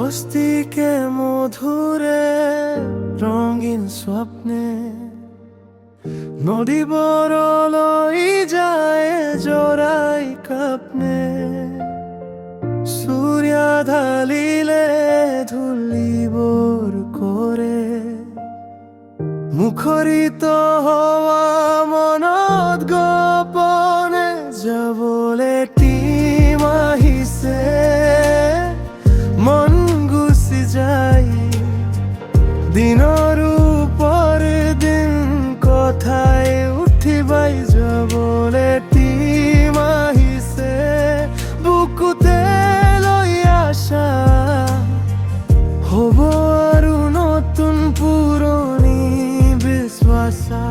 বস্তিকে মধুৰে ৰঙিন স্বপ্নে নদী বৰলই যায় জোড়াই কাপনে সূৰ্যা ঢালিলে ধুলিবৰ কৰে মুখৰিত হওয়া মনত গোপনে যাবলে টিম আহিছে মন গুচি যায় দিনৰ ওপৰ দিন কথাই উঠিবাই যাবলে টিম আহিছে বুকুতে লৈ আশা হ'ব আৰু নতুন পুৰণি বিশ্বাসা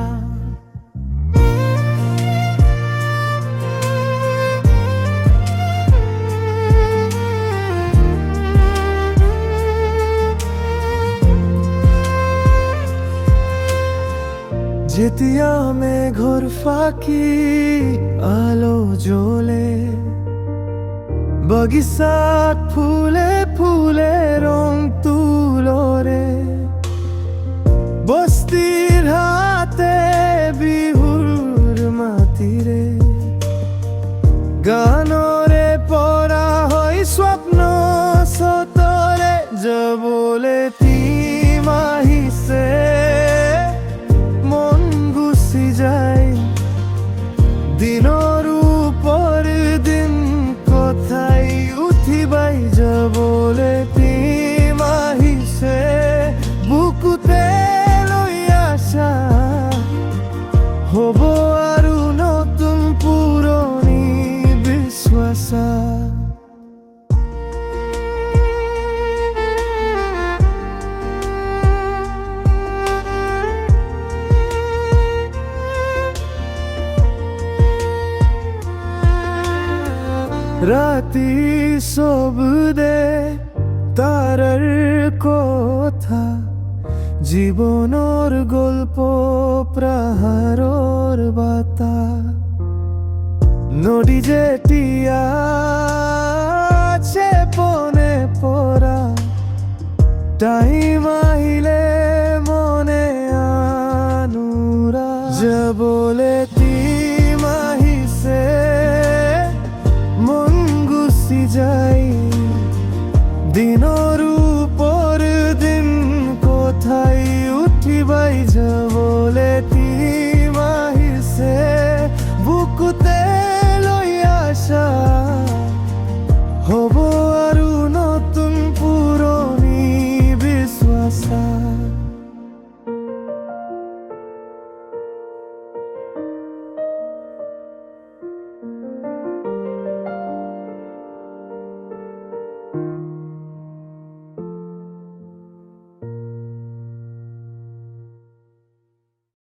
যেতিয়া মেঘৰ ফাঁকি আলো জ্বলে বাগিচাত ফুলে ফুলে ৰং তুলৰে বস্তিৰ হাতে বিহুৰ মাতিৰে গানৰে পৰা হয় স্বপ্ন সতৰে যাবলে টিম আহিছে মন গুচি যায় দিনৰ ওপৰ দিন কথাই উঠিবাই যাবলে টিম আহিছে বুকুতে লৈ আশা হ'ব আৰু নতুন পুৰণি বিশ্বাসা রাতি শব্দে তারার কথা জীবনের গল্প প্রহারর বাতা নদী যেতিয়া আছে পনে পরা টাইম আহিলে মনে আনুরা যাবলে টিম আহিছে মন গুচি যায় দিনৰ ওপৰ দিন কথাই উঠিবাই যাবলে টিম আহিছে